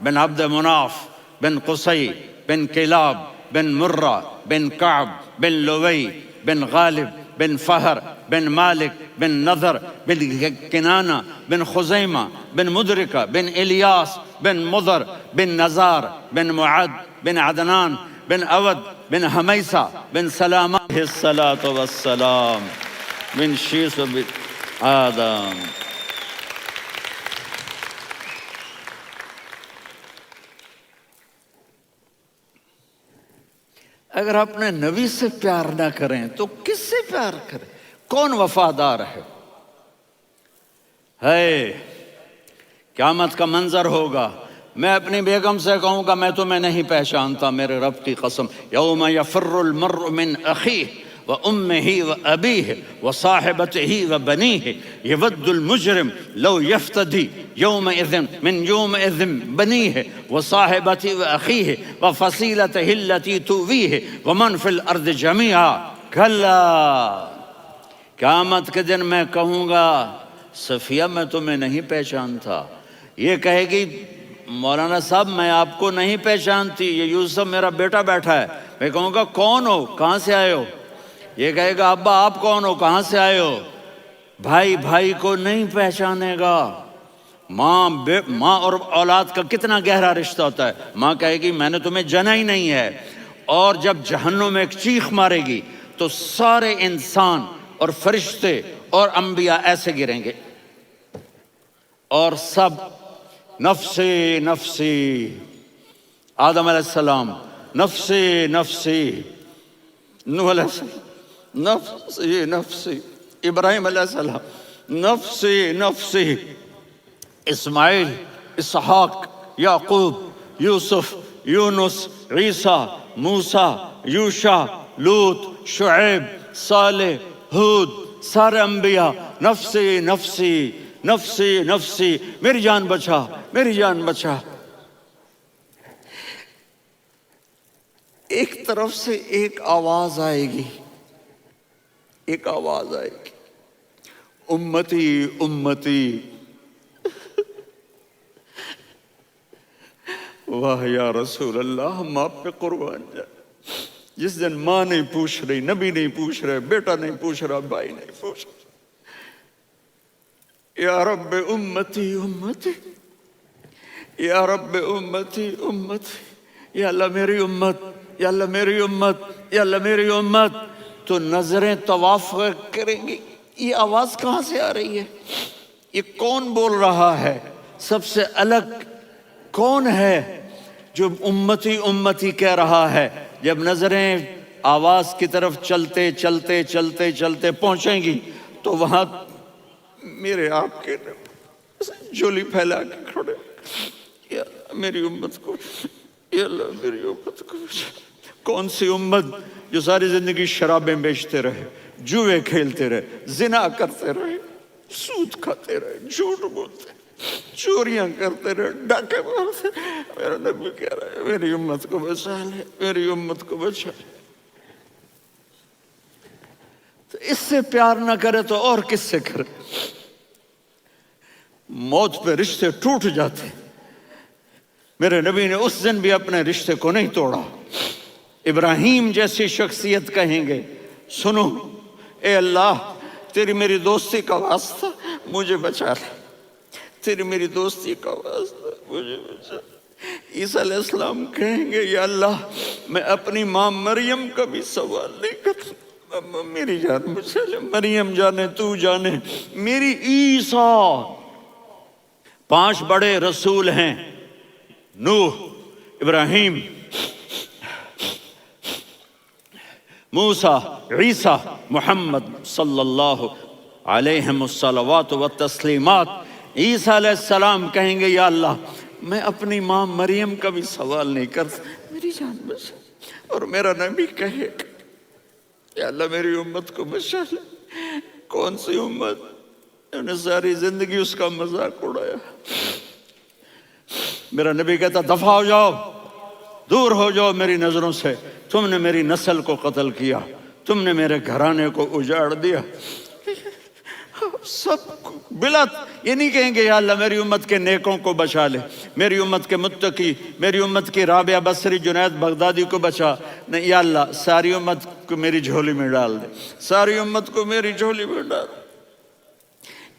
بن عبد مناف بن قصی بن کلاب بن مرہ بن کعب بن لوی بن غالب بن فہر بن مالک بن نضر بن کنانہ بن خزیمہ بن مدرکہ بن الیاس بن مضر بن نزار بن معد بن عدنان بن اود بن حمیسہ بن سلامہ علیہ الصلاۃ والسلام بن شیس بن آدم۔ اگر اپنے نبی سے پیار نہ کریں تو کس سے پیار کریں؟ کون وفادار ہے؟ قیامت کا منظر ہوگا، میں اپنی بیگم سے کہوں گا میں تمہیں نہیں پہچانتا، میرے رب کی قسم، یوم یفر المرء من اخیہ وامہ وابیہ وصاحبتہ وبنیہ یود المجرم لو یفتدی یومئذ من یومئذ بنیہ وصاحبتہ واخیہ وفصیلتہ التی تؤویہ ومن فی الارض جمیعا کلا۔ قیامت کے دن میں کہوں گا صفیہ میں تمہیں نہیں پہچانتا، یہ کہے گی مولانا صاحب میں آپ کو نہیں پہچانتی، یہ یوسف میرا بیٹا بیٹھا ہے۔ میں کہوں گا کون ہو، کہاں سے آئے ہو؟ یہ کہے گا ابا آپ کون ہو، کہاں سے آئے ہو؟ بھائی بھائی کو نہیں پہچانے گا۔ ماں اور اولاد کا کتنا گہرا رشتہ ہوتا ہے، ماں کہے گی میں نے تمہیں جنا ہی نہیں ہے، اور جب جہنم میں ایک چیخ مارے گی تو سارے انسان اور فرشتے اور انبیاء ایسے گریں گے اور سب نفسی نفسی، آدم علیہ السلام نفسی نفسی، نوح علیہ السلام نفسی نفسی، ابراہیم علیہ السلام نفسی نفسی، اسماعیل، اسحاق، یعقوب، یوسف، یونس، عیسیٰ، موسیٰ، یوشع، لوط، شعیب، صالح، ہود، سارے انبیاء نفسی نفسی نفسی نفسی، میری جان بچا میری جان بچا۔ ایک طرف سے ایک آواز آئے گی، ایک آواز آئے گی، امتی امتی۔ واہ یا رسول اللہ، ہم آپ پہ قربان جائیں۔ جس دن ماں نہیں پوچھ رہی، نبی نہیں پوچھ رہے، بیٹا نہیں پوچھ رہا، بھائی نہیں پوچھ رہا، یا رب امتی امتی، یا رب امتی امتی، یا اللہ میری امت، یا اللہ میری امت، یا اللہ میری امت، تو نظریں طواف کریں گی۔ یہ آواز کہاں سے آ رہی ہے؟ یہ کون بول رہا ہے؟ سب سے الگ کون ہے جو امتی امتی کہہ رہا ہے؟ جب نظریں آواز کی طرف چلتے چلتے چلتے چلتے پہنچیں گی تو وہاں میرے آپ کے جولی پھیلا کے کھڑے، یا اللہ میری امت کو، یا اللہ میری امت کو۔ کون سی امت جو ساری زندگی شرابیں بیچتے رہے، جوئے کھیلتے رہے، زنا کرتے رہے، سود کھاتے رہے، جھوٹ بولتے رہے، چوریاں کرتے رہے، ڈاکے مارتے رہے۔ میرا نبی کہہ رہا ہے میری امت کو بچا لے، میری امت کو بچا لے۔ تو اس سے پیار نہ کرے تو اور کس سے کرے؟ موت پہ رشتے ٹوٹ جاتے، میرے نبی نے اس دن بھی اپنے رشتے کو نہیں توڑا۔ ابراہیم جیسی شخصیت کہیں گے سنو اے اللہ تیری میری دوستی کا واسطہ مجھے بچا لے، تیری میری دوستی کا واسطہ مجھے بچا لے۔ عیسیٰ علیہ السلام کہیں گے یا اللہ میں اپنی ماں مریم کا بھی سوال نہیں کرتا، میری جان بچا لے، مریم جانے تو جانے میری عیسیٰ۔ 5 بڑے رسول ہیں، نوح، ابراہیم، موسیٰ، عیسیٰ، محمد صلی اللہ علیہ الصلوات والتسلیمات۔ عیسیٰ علیہ السلام کہیں گے یا اللہ میں اپنی ماں مریم کا بھی سوال نہیں کرتا، میری جان بچا۔ اور میرا نبی کہے یا اللہ میری امت کو بچا لے۔ کون سی امت؟ انہوں نے ساری زندگی اس کا مذاق اڑایا۔ میرا نبی کہتا دفع ہو جاؤ، دور ہو جاؤ میری نظروں سے، تم نے میری نسل کو قتل کیا، تم نے میرے گھرانے کو اجاڑ دیا۔ سب بلا یہ نہیں کہیں گے یا اللہ میری امت کے نیکوں کو بچا لے، میری امت کے متقی، میری امت کی رابعہ بصری جنید بغدادی کو بچا، نہیں یا اللہ ساری امت کو میری جھولی میں ڈال دے، ساری امت کو میری جھولی میں ڈال دے۔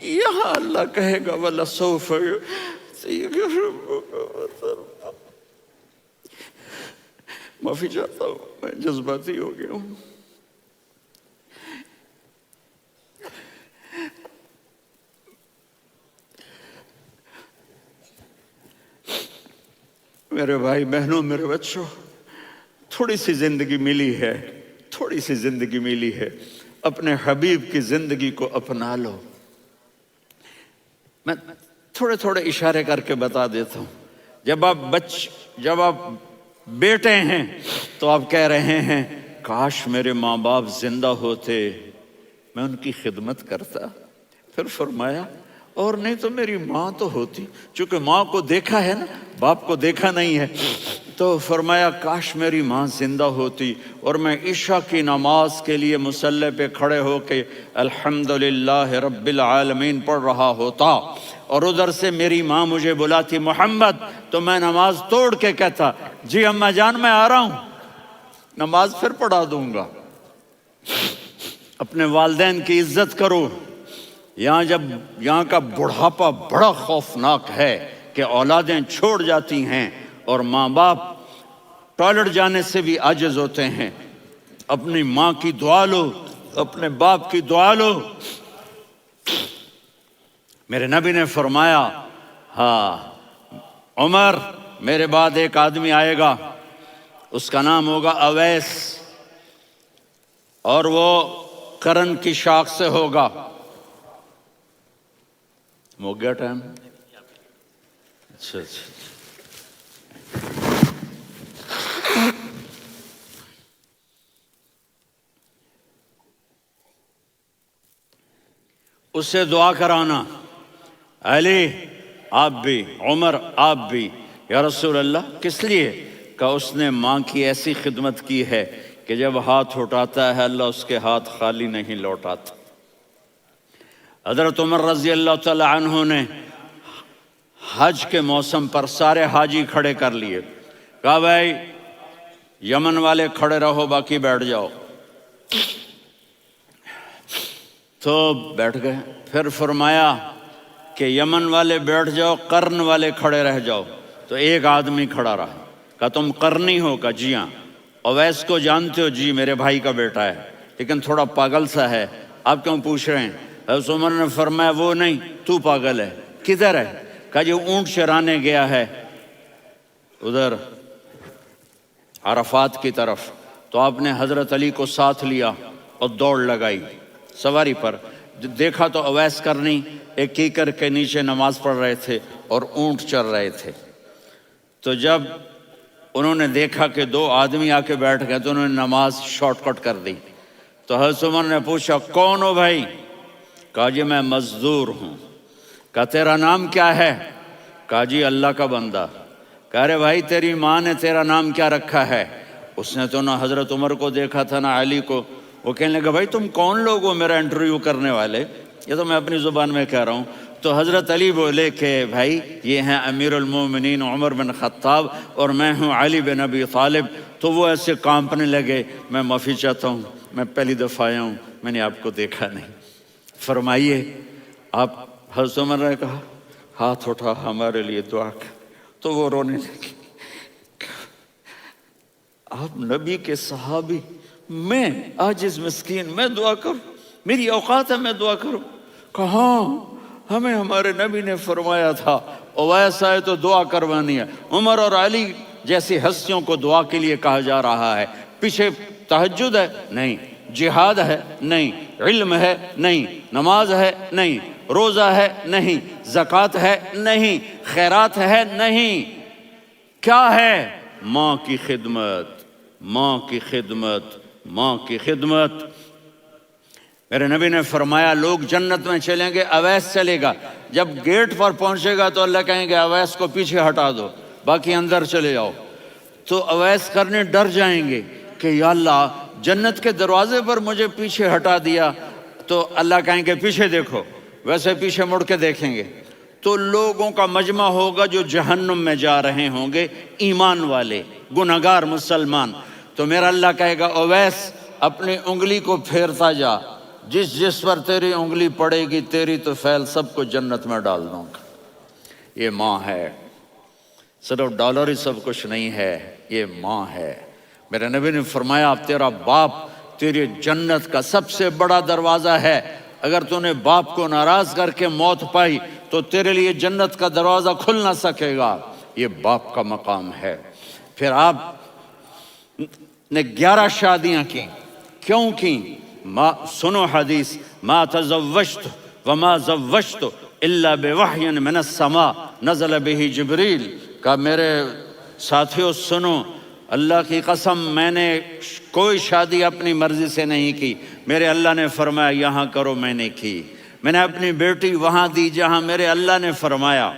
یہاں اللہ کہے گا وَلَسَوْفَ يُعْطِيكَ رَبُّكَ۔ معافی چاہتا ہوں، میں جذباتی ہو گیا ہوں۔ میرے بھائی بہنوں، میرے بچوں، تھوڑی سی زندگی ملی ہے، تھوڑی سی زندگی ملی ہے، اپنے حبیب کی زندگی کو اپنا لو۔ میں تھوڑے تھوڑے اشارے کر کے بتا دیتا ہوں۔ جب آپ بیٹے ہیں تو آپ کہہ رہے ہیں کاش میرے ماں باپ زندہ ہوتے، میں ان کی خدمت کرتا۔ پھر فرمایا اور نہیں تو میری ماں تو ہوتی، چونکہ ماں کو دیکھا ہے نا، باپ کو دیکھا نہیں ہے، تو فرمایا کاش میری ماں زندہ ہوتی اور میں عشاء کی نماز کے لیے مصلی پہ کھڑے ہو کے الحمدللہ رب العالمین پڑھ رہا ہوتا، اور ادھر سے میری ماں مجھے بلاتی محمد، تو میں نماز توڑ کے کہتا جی اماں جان میں آ رہا ہوں، نماز پھر پڑھا دوں گا۔ اپنے والدین کی عزت کرو۔ یہاں کا بڑھاپا بڑا خوفناک ہے کہ اولادیں چھوڑ جاتی ہیں اور ماں باپ ٹوائلٹ جانے سے بھی عاجز ہوتے ہیں۔ اپنی ماں کی دعا لو، اپنے باپ کی دعا لو۔ میرے نبی نے فرمایا ہاں عمر میرے بعد ایک آدمی آئے گا، اس کا نام ہوگا اویس، اور وہ قرن کی شاخ سے ہوگا۔ ہو گیا ٹائم؟ اچھا اس سے دعا کرانا، علی آپ بھی، عمر آپ بھی، یا رسول اللہ کس لیے؟ کہ اس نے ماں کی ایسی خدمت کی ہے کہ جب ہاتھ اٹھاتا ہے اللہ اس کے ہاتھ خالی نہیں لوٹاتا۔ حضرت عمر رضی اللہ تعالی عنہ نے حج کے موسم پر سارے حاجی کھڑے کر لیے، کہا بھائی یمن والے کھڑے رہو باقی بیٹھ جاؤ، تو بیٹھ گئے۔ پھر فرمایا کہ یمن والے بیٹھ جاؤ، قرن والے کھڑے رہ جاؤ، تو ایک آدمی کھڑا رہا، کہا تم قرنی ہو؟ کہا جی ہاں۔ اویس کو جانتے ہو؟ جی میرے بھائی کا بیٹا ہے لیکن تھوڑا پاگل سا ہے، آپ کیوں پوچھ رہے ہیں؟ حضرت عمر نے فرمایا وہ نہیں، تو پاگل ہے۔ کدھر ہے؟ کہا جی اونٹ چرانے گیا ہے ادھر عرفات کی طرف۔ تو آپ نے حضرت علی کو ساتھ لیا اور دوڑ لگائی سواری پر، دیکھا تو اویس کرنی ایک کیکر کے نیچے نماز پڑھ رہے تھے اور اونٹ چر رہے تھے۔ تو جب انہوں نے دیکھا کہ دو آدمی آ کے بیٹھ گئے تو انہوں نے نماز شارٹ کٹ کر دی۔ تو حضرت عمر نے پوچھا کون ہو بھائی؟ کہا جی میں مزدور ہوں۔ کہا تیرا نام کیا ہے؟ کہا جی اللہ کا بندہ۔ کہا رہے بھائی تیری ماں نے تیرا نام کیا رکھا ہے؟ اس نے تو نہ حضرت عمر کو دیکھا تھا نہ علی کو۔ وہ کہنے لگا بھائی تم کون لوگ ہو میرا انٹرویو کرنے والے؟ یہ تو میں اپنی زبان میں کہہ رہا ہوں۔ تو حضرت علی بولے کہ بھائی یہ ہیں امیر المومنین عمر بن خطاب اور میں ہوں علی بن ابی طالب۔ تو وہ ایسے کانپنے لگے، میں معافی چاہتا ہوں، میں پہلی دفعہ آیا ہوں، میں نے آپ کو دیکھا نہیں، فرمائیے آپ۔ حضرت عمر نے کہا ہاتھ اٹھا ہمارے لیے دعا کر، تو وہ رونے لگے۔ آپ نبی کے صحابی، میں عاجز مسکین میں دعا کروں؟ میری اوقات ہے میں دعا کروں؟ کہاں ہمیں ہمارے نبی نے فرمایا تھا اویس آئے تو دعا کروانی ہے۔ عمر اور علی جیسی ہستیوں کو دعا کے لیے کہا جا رہا ہے۔ پیچھے تہجد ہے؟ نہیں۔ جہاد ہے؟ نہیں۔ علم ہے؟ نہیں۔ نماز ہے؟ نہیں۔ روزہ ہے؟ نہیں۔ زکوٰۃ ہے؟ نہیں۔ خیرات ہے؟ نہیں۔ کیا ہے؟ ماں کی خدمت، ماں کی خدمت، ماں کی خدمت۔ میرے نبی نے فرمایا لوگ جنت میں چلیں گے، اویس چلے گا، جب گیٹ پر پہنچے گا تو اللہ کہیں گے اویس کو پیچھے ہٹا دو، باقی اندر چلے جاؤ۔ تو اویس کرنے ڈر جائیں گے کہ یا اللہ جنت کے دروازے پر مجھے پیچھے ہٹا دیا، تو اللہ کہیں گے پیچھے دیکھو، ویسے پیچھے مڑ کے دیکھیں گے تو لوگوں کا مجمع ہوگا جو جہنم میں جا رہے ہوں گے، ایمان والے گنہگار مسلمان۔ تو میرا اللہ کہے گا اویس اپنی انگلی کو پھیرتا جا، جس پر تیری انگلی پڑے گی تیری تو فعل سب کو جنت میں ڈال دوں گا۔ یہ ماں ہے، صرف ڈالر ہی سب کچھ نہیں ہے، یہ ماں ہے۔ میرے نبی نے فرمایا اب تیرا باپ تیری جنت کا سب سے بڑا دروازہ ہے، اگر تو نے باپ کو ناراض کر کے موت پائی تو تیرے لیے جنت کا دروازہ کھل نہ سکے گا، یہ باپ کا مقام ہے۔ پھر آپ نے 11 شادیاں کی، کیوں کی؟ سنو حدیث، ما تزوجت وما زوجت الا بوحی من السماء نزل به جبریل۔ کہ میرے ساتھیوں سنو، اللہ کی قسم میں نے کوئی شادی اپنی مرضی سے نہیں کی، میرے اللہ نے فرمایا یہاں کرو، میں نے کی۔ میں نے اپنی بیٹی وہاں دی جہاں میرے اللہ نے فرمایا۔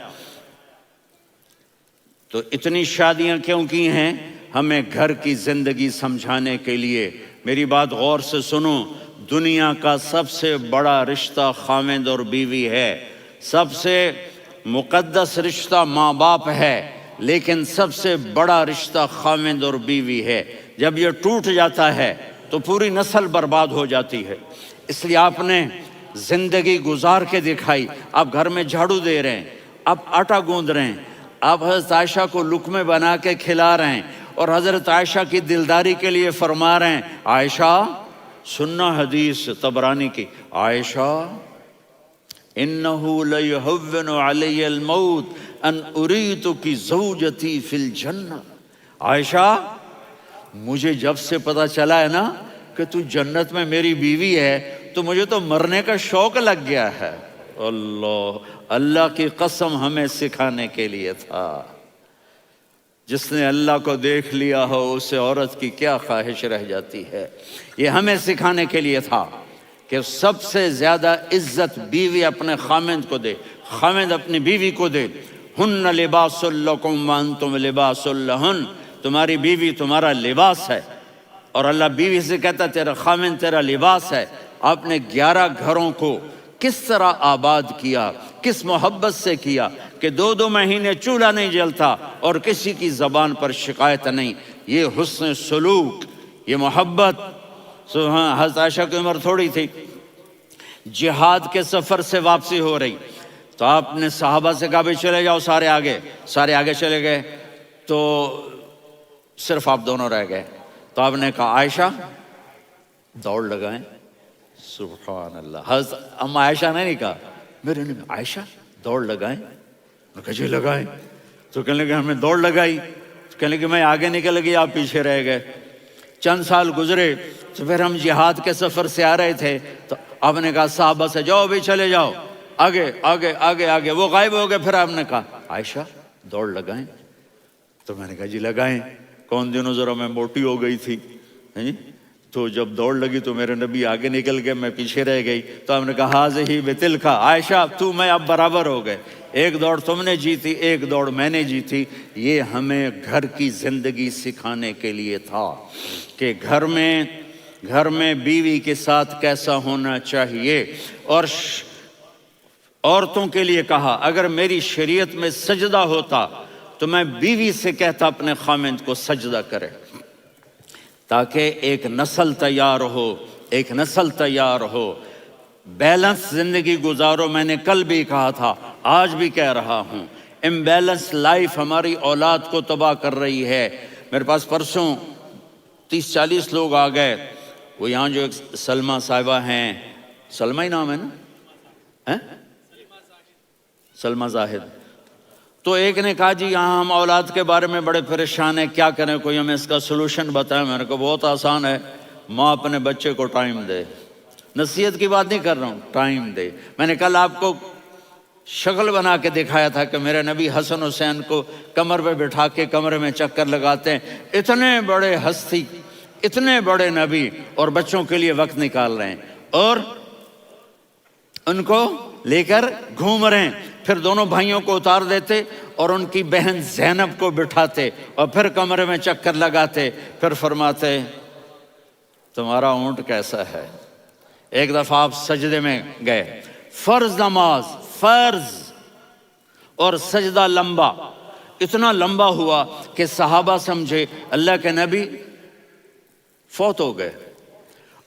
تو اتنی شادیاں کیوں کی ہیں؟ ہمیں گھر کی زندگی سمجھانے کے لیے۔ میری بات غور سے سنو، دنیا کا سب سے بڑا رشتہ خاوند اور بیوی ہے، سب سے مقدس رشتہ ماں باپ ہے، لیکن سب سے بڑا رشتہ خاوند اور بیوی ہے۔ جب یہ ٹوٹ جاتا ہے تو پوری نسل برباد ہو جاتی ہے۔ اس لیے آپ نے زندگی گزار کے دکھائی۔ آپ گھر میں جھاڑو دے رہے ہیں، آپ آٹا گوندھ رہے ہیں، آپ حضرت عائشہ کو لقمے بنا کے کھلا رہے ہیں، اور حضرت عائشہ کی دلداری کے لیے فرما رہے ہیں عائشہ سننا حدیث طبرانی کی، عائشہ انہو لیہون علی الموت ان اریتک زوجتی فی الجنہ۔ عائشہ مجھے جب سے پتا چلا ہے نا کہ تو جنت میں میری بیوی ہے تو مجھے تو مرنے کا شوق لگ گیا ہے۔ اللہ کی قسم ہمیں سکھانے کے لیے تھا۔ جس نے اللہ کو دیکھ لیا ہو اسے عورت کی کیا خواہش رہ جاتی ہے۔ یہ ہمیں سکھانے کے لیے تھا کہ سب سے زیادہ عزت بیوی اپنے خاوند کو دے، خاوند اپنی بیوی کو دے۔ ہن لباس لکم وانتم لباس لہن، تمہاری بیوی تمہارا لباس ہے، اور اللہ بیوی سے کہتا تیرا خاوند تیرا لباس ہے۔ آپ نے 11 گھروں کو کس طرح آباد کیا، کس محبت سے کیا کہ 2 مہینے چولہا نہیں جلتا اور کسی کی زبان پر شکایت نہیں۔ یہ حسن سلوک، یہ محبت۔ حضرت عائشہ کی عمر تھوڑی تھی، جہاد کے سفر سے واپسی ہو رہی، تو آپ نے صحابہ سے کہا بھی چلے جاؤ سارے آگے چلے گئے، تو صرف آپ دونوں رہ گئے۔ تو آپ نے کہا عائشہ دوڑ لگائیں۔ سبحان اللہ، حضرت اما عائشہ نے نہیں کہا، میرے نے عائشہ دوڑ لگائیں، میں کہا جی لگائیں۔ تو کہنے لگے ہمیں دوڑ لگائی، کہنے لگے میں آگے نکل گئی آپ پیچھے رہ گئے۔ چند سال گزرے تو پھر ہم جہاد کے سفر سے آ رہے تھے، تو آپ نے کہا صحابہ سے جاؤ بھی چلے جاؤ آگے آگے آگے آگے، وہ غائب ہو گئے۔ پھر آپ نے کہا عائشہ دوڑ لگائیں، تو میں نے کہا جی لگائیں۔ کون دنوں ذرا میں موٹی ہو گئی تھی، تو جب دوڑ لگی تو میرے نبی آگے نکل گئے، میں پیچھے رہ گئی۔ تو ہم نے کہا ہاذہ بتلک، عائشہ تو میں اب برابر ہو گئے، ایک دوڑ تم نے جیتی ایک دوڑ میں نے جیتی۔ یہ ہمیں گھر کی زندگی سکھانے کے لیے تھا کہ گھر میں بیوی کے ساتھ کیسا ہونا چاہیے۔ اور عورتوں کے لیے کہا اگر میری شریعت میں سجدہ ہوتا تو میں بیوی سے کہتا اپنے خاوند کو سجدہ کرے، تاکہ ایک نسل تیار ہو، بیلنس زندگی گزارو۔ میں نے کل بھی کہا تھا، آج بھی کہہ رہا ہوں، امبیلنس لائف ہماری اولاد کو تباہ کر رہی ہے۔ میرے پاس پرسوں 30-40 لوگ آ گئے، وہ یہاں جو ایک سلمہ صاحبہ ہیں، سلمہ ہی نام ہے نا، سلمہ زاہد، تو ایک نے کہا جی یہاں ہم اولاد کے بارے میں بڑے پریشان ہیں، کیا کریں، کوئی ہمیں اس کا سلوشن بتائیں۔ میں نے کہا بہت آسان ہے، ماں اپنے بچے کو ٹائم دے، نصیحت کی بات نہیں کر رہا ہوں، ٹائم دے۔ میں نے کل آپ کو شکل بنا کے دکھایا تھا کہ میرے نبی حسن حسین کو کمر پہ بٹھا کے کمرے میں چکر لگاتے ہیں، اتنے بڑے ہستی، اتنے بڑے نبی، اور بچوں کے لیے وقت نکال رہے ہیں اور ان کو لے کر گھوم رہے ہیں۔ پھر دونوں بھائیوں کو اتار دیتے اور ان کی بہن زینب کو بٹھاتے اور پھر کمرے میں چکر لگاتے، پھر فرماتے تمہارا اونٹ کیسا ہے۔ ایک دفعہ آپ سجدے میں گئے، فرض نماز، فرض، اور سجدہ لمبا، اتنا لمبا ہوا کہ صحابہ سمجھے اللہ کے نبی فوت ہو گئے۔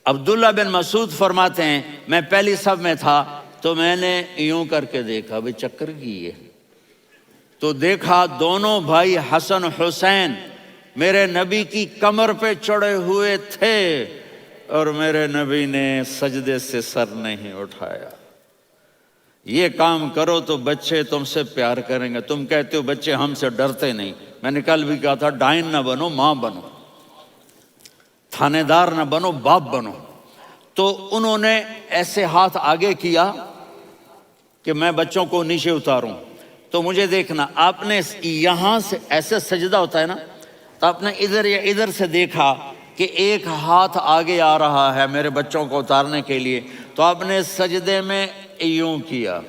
عبداللہ بن مسعود فرماتے ہیں میں پہلی صف میں تھا تو میں نے یوں کر کے دیکھا، بھئی چکر کی ہے، تو دیکھا دونوں بھائی حسن حسین میرے نبی کی کمر پہ چڑھے ہوئے تھے اور میرے نبی نے سجدے سے سر نہیں اٹھایا۔ یہ کام کرو تو بچے تم سے پیار کریں گے۔ تم کہتے ہو بچے ہم سے ڈرتے نہیں، میں نے کل بھی کہا تھا ڈائن نہ بنو، ماں بنو، تھانے دار نہ بنو، باپ بنو۔ تو انہوں نے ایسے ہاتھ آگے کیا کہ میں بچوں کو نیچے اتاروں، تو مجھے دیکھنا، آپ نے یہاں سے ایسے سجدہ ہوتا ہے نا، تو آپ نے ادھر یا ادھر سے دیکھا کہ ایک ہاتھ آگے آ رہا ہے میرے بچوں کو اتارنے کے لیے، تو آپ نے سجدے میں یوں کیا،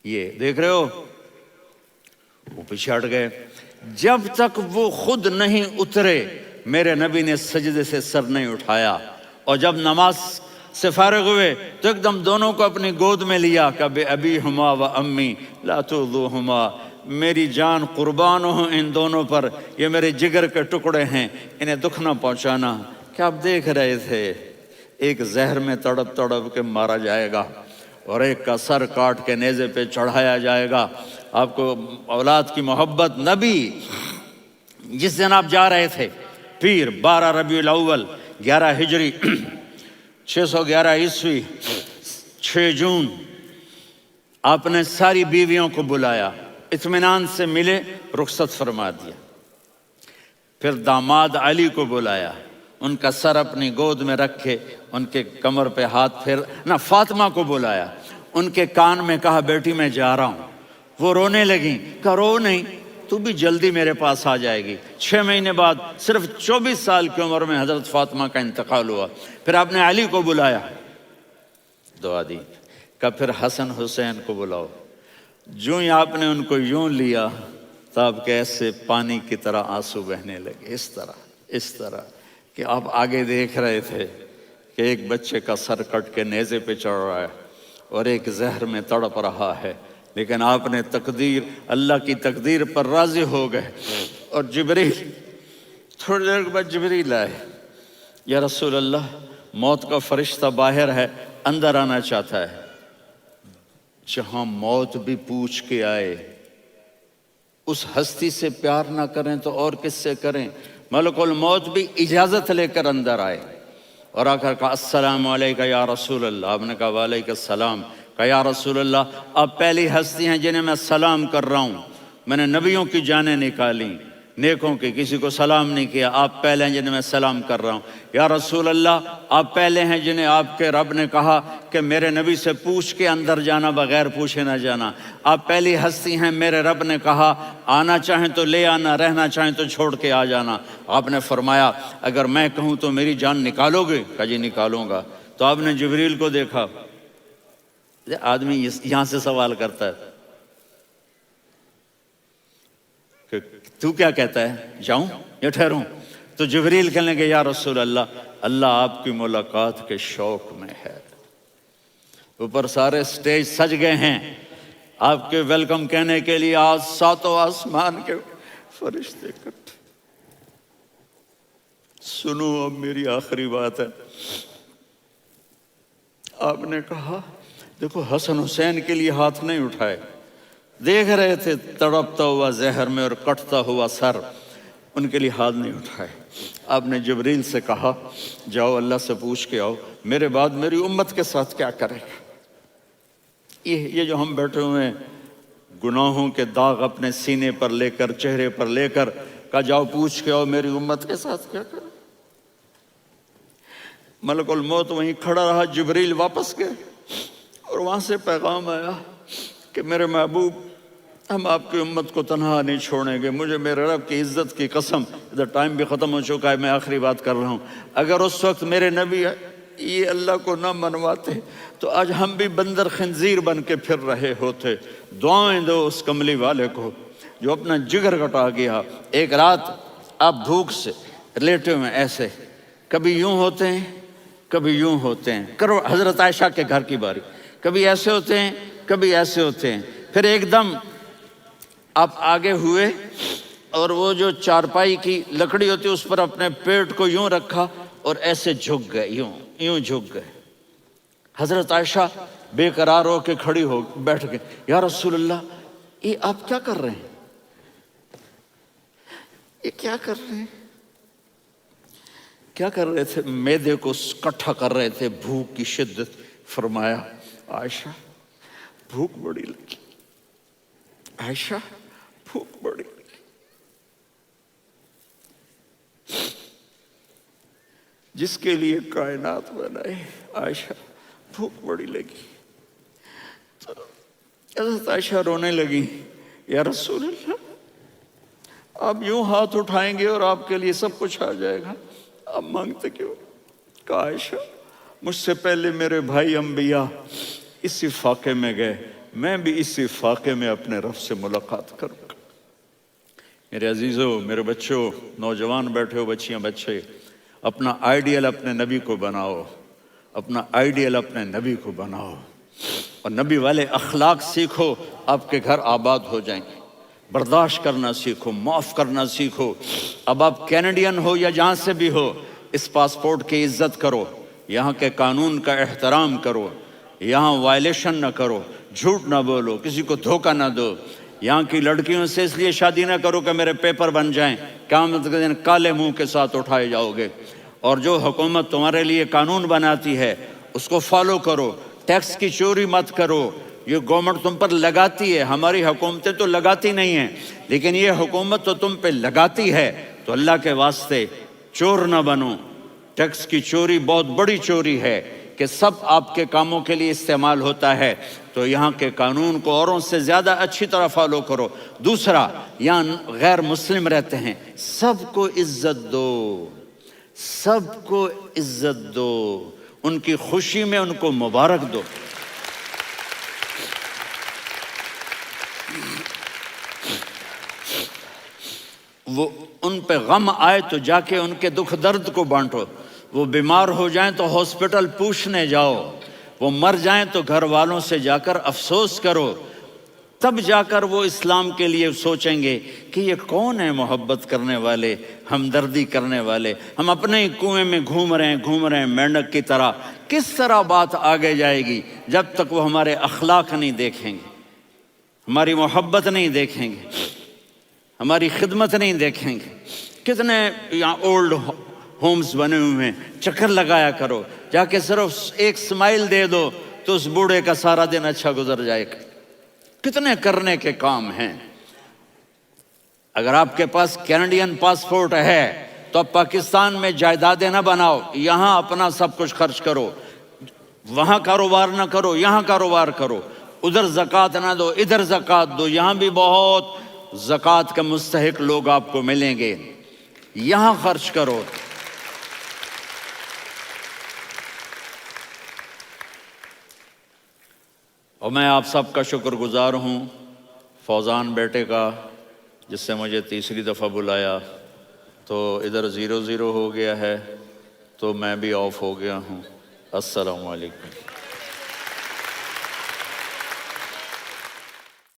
یہ دیکھ رہے ہو، وہ پیچھے ہٹ گئے۔ جب تک وہ خود نہیں اترے میرے نبی نے سجدے سے سر نہیں اٹھایا، اور جب نماز سے فارغ ہوئے تو ایک دم دونوں کو اپنی گود میں لیا کہ بے ابی ہما و امی لا تؤذوہما، میری جان قربان ہو ان دونوں پر، یہ میرے جگر کے ٹکڑے ہیں، انہیں دکھ نہ پہنچانا۔ کیا آپ دیکھ رہے تھے؟ ایک زہر میں تڑپ تڑپ کے مارا جائے گا اور ایک کا سر کاٹ کے نیزے پہ چڑھایا جائے گا۔ آپ کو اولاد کی محبت، نبی جس دن آپ جا رہے تھے پیر 12 ربیع الاول 11 ہجری 611 عیسوی 6 جون، آپ نے ساری بیویوں کو بلایا، اطمینان سے ملے، رخصت فرما دیا۔ پھر داماد علی کو بلایا، ان کا سر اپنی گود میں رکھے، ان کے کمر پہ ہاتھ پھیر نہ، فاطمہ کو بلایا، ان کے کان میں کہا بیٹی میں جا رہا ہوں۔ وہ رونے لگیں، کہا رو نہیں، تو بھی جلدی میرے پاس آ جائے گی۔ 6 مہینے بعد صرف 24 سال کی عمر میں حضرت فاطمہ کا انتقال ہوا۔ پھر آپ نے علی کو بلایا، دعا دی، کہا پھر حسن حسین کو بلاؤ۔ جو ہی آپ نے ان کو یوں لیا تو آپ کے ایسے پانی کی طرح آنسو بہنے لگے، اس طرح کہ آپ آگے دیکھ رہے تھے کہ ایک بچے کا سر کٹ کے نیزے پہ چڑھ رہا ہے اور ایک زہر میں تڑپ رہا ہے، لیکن آپ نے تقدیر، اللہ کی تقدیر پر راضی ہو گئے۔ اور جبریل، تھوڑی دیر کے بعد جبریل آئے، یا رسول اللہ موت کا فرشتہ باہر ہے، اندر آنا چاہتا ہے۔ جہاں موت بھی پوچھ کے آئے، اس ہستی سے پیار نہ کریں تو اور کس سے کریں؟ ملک الموت بھی اجازت لے کر اندر آئے اور آ کر کہا السلام علیکہ یا رسول اللہ۔ آپ نے کہا وعلیکم السلام۔ کہا یا رسول اللہ آپ پہلی ہستی ہیں جنہیں میں سلام کر رہا ہوں، میں نے نبیوں کی جانیں نکالی، نیکوں کی، کسی کو سلام نہیں کیا، آپ پہلے ہیں جنہیں میں سلام کر رہا ہوں۔ یا رسول اللہ آپ پہلے ہیں جنہیں آپ کے رب نے کہا کہ میرے نبی سے پوچھ کے اندر جانا، بغیر پوچھے نہ جانا۔ آپ پہلی ہستی ہیں، میرے رب نے کہا آنا چاہیں تو لے آنا، رہنا چاہیں تو چھوڑ کے آ جانا۔ آپ نے فرمایا اگر میں کہوں تو میری جان نکالو گے؟ کہا جی نکالوں گا۔ تو آپ نے جبریل کو دیکھا، آدمی یہاں سے سوال کرتا ہے کہ تو کیا کہتا ہے، جاؤں یا ٹھہروں؟ تو جبریل کہنے لگے یا رسول اللہ، اللہ آپ کی ملاقات کے شوق میں ہے۔ اوپر سارے سٹیج سج گئے ہیں آپ کے ویلکم کہنے کے لیے، آج 7 آسمان کے فرشتے اکٹھے۔ سنو اب میری آخری بات ہے۔ آپ نے کہا دیکھو حسن حسین کے لیے ہاتھ نہیں اٹھائے، دیکھ رہے تھے تڑپتا ہوا زہر میں اور کٹتا ہوا سر، ان کے لیے ہاتھ نہیں اٹھائے۔ آپ نے جبریل سے کہا جاؤ اللہ سے پوچھ کے آؤ میرے بعد میری امت کے ساتھ کیا کرے گا۔ یہ جو ہم بیٹھے ہوئے ہیں گناہوں کے داغ اپنے سینے پر لے کر، چہرے پر لے کر، کہا جاؤ پوچھ کے آؤ میری امت کے ساتھ کیا کرے۔ ملک الموت وہیں کھڑا رہا، جبریل واپس گئے اور وہاں سے پیغام آیا کہ میرے محبوب ہم آپ کی امت کو تنہا نہیں چھوڑیں گے، مجھے میرے رب کی عزت کی قسم، ادھر ٹائم بھی ختم ہو چکا ہے، میں آخری بات کر رہا ہوں، اگر اس وقت میرے نبی یہ اللہ کو نہ منواتے تو آج ہم بھی بندر خنزیر بن کے پھر رہے ہوتے۔ دعائیں دو اس کملی والے کو جو اپنا جگر کٹا گیا۔ ایک رات آپ بھوک سے لیٹے ہوئے ایسے، کبھی یوں ہوتے ہیں، کبھی یوں ہوتے ہیں. کرو حضرت عائشہ کے گھر کی باری. کبھی ایسے ہوتے ہیں, کبھی ایسے ہوتے ہیں. پھر ایک دم آپ آگے ہوئے اور وہ جو چارپائی کی لکڑی ہوتی ہے اس پر اپنے پیٹ کو یوں رکھا اور ایسے جھک گئے, یوں جھک گئے. حضرت عائشہ بے قرار ہو کے کھڑی ہو بیٹھ گئے. یا رسول اللہ, یہ آپ کیا کر رہے ہیں؟ یہ کیا کر رہے ہیں؟ کیا کر رہے تھے؟ معدے کو کٹھا کر رہے تھے, بھوک کی شدت. فرمایا عائشہ بھوک بڑی لگی, عائشہ بھوک بڑی لگی. جس کے لیے کائنات بنائے, عائشہ بھوک بڑی لگی. تو حضرت عائشہ رونے لگی. یا رسول اللہ, آپ یوں ہاتھ اٹھائیں گے اور آپ کے لیے سب کچھ آ جائے گا, آپ مانگتے کیوں؟ کہا عائشہ مجھ سے پہلے میرے بھائی انبیاء اسی فاقے میں گئے, میں بھی اسی فاقے میں اپنے رب سے ملاقات کروں گا. میرے عزیزوں, میرے بچوں, نوجوان بیٹھے ہو, بچیاں بچے, اپنا آئیڈیل اپنے نبی کو بناؤ, اپنا آئیڈیل اپنے نبی کو بناؤ اور نبی والے اخلاق سیکھو, آپ کے گھر آباد ہو جائیں گے. برداشت کرنا سیکھو, معاف کرنا سیکھو. اب آپ کینیڈین ہو یا جہاں سے بھی ہو, اس پاسپورٹ کی عزت کرو, یہاں کے قانون کا احترام کرو, یہاں وائلیشن نہ کرو, جھوٹ نہ بولو, کسی کو دھوکہ نہ دو. یہاں کی لڑکیوں سے اس لیے شادی نہ کرو کہ میرے پیپر بن جائیں, قیامت کے دن کالے منہ کے ساتھ اٹھائے جاؤ گے. اور جو حکومت تمہارے لیے قانون بناتی ہے اس کو فالو کرو. ٹیکس کی چوری مت کرو, یہ گورنمنٹ تم پر لگاتی ہے, ہماری حکومتیں تو لگاتی نہیں ہیں, لیکن یہ حکومت تو تم پہ لگاتی ہے. تو اللہ کے واسطے چور نہ بنو. ٹیکس کی چوری بہت بڑی چوری ہے کہ سب آپ کے کاموں کے لیے استعمال ہوتا ہے. تو یہاں کے قانون کو اوروں سے زیادہ اچھی طرح فالو کرو. دوسرا, یہاں غیر مسلم رہتے ہیں, سب کو عزت دو, سب کو عزت دو, ان کی خوشی میں ان کو مبارک دو. وہ ان پہ غم آئے تو جا کے ان کے دکھ درد کو بانٹو. وہ بیمار ہو جائیں تو ہاسپٹل پوچھنے جاؤ, وہ مر جائیں تو گھر والوں سے جا کر افسوس کرو. تب جا کر وہ اسلام کے لیے سوچیں گے کہ یہ کون ہے محبت کرنے والے, ہمدردی کرنے والے. ہم اپنے ہی کنویں میں گھوم رہے ہیں مینڈک کی طرح. کس طرح بات آگے جائے گی جب تک وہ ہمارے اخلاق نہیں دیکھیں گے, ہماری محبت نہیں دیکھیں گے, ہماری خدمت نہیں دیکھیں گے. کتنے یہاں اولڈ ہومز بنے ہوئے ہیں, چکر لگایا کرو, جا کے صرف ایک سمائل دے دو تو اس بوڑھے کا سارا دن اچھا گزر جائے گا. کتنے کرنے کے کام ہیں. اگر آپ کے پاس کینیڈین پاسپورٹ ہے تو اب پاکستان میں جائیدادیں نہ بناؤ, یہاں اپنا سب کچھ خرچ کرو. وہاں کاروبار نہ کرو, یہاں کاروبار کرو. ادھر زکوٰۃ نہ دو, ادھر زکوٰۃ دو. یہاں بھی بہت زکوٰۃ کے مستحق لوگ آپ کو ملیں گے, یہاں خرچ کرو. اور میں آپ سب کا شکر گزار ہوں, فوزان بیٹے کا, جس سے مجھے تیسری دفعہ بلایا. تو ادھر 0-0 ہو گیا ہے تو میں بھی آف ہو گیا ہوں. السلام علیکم.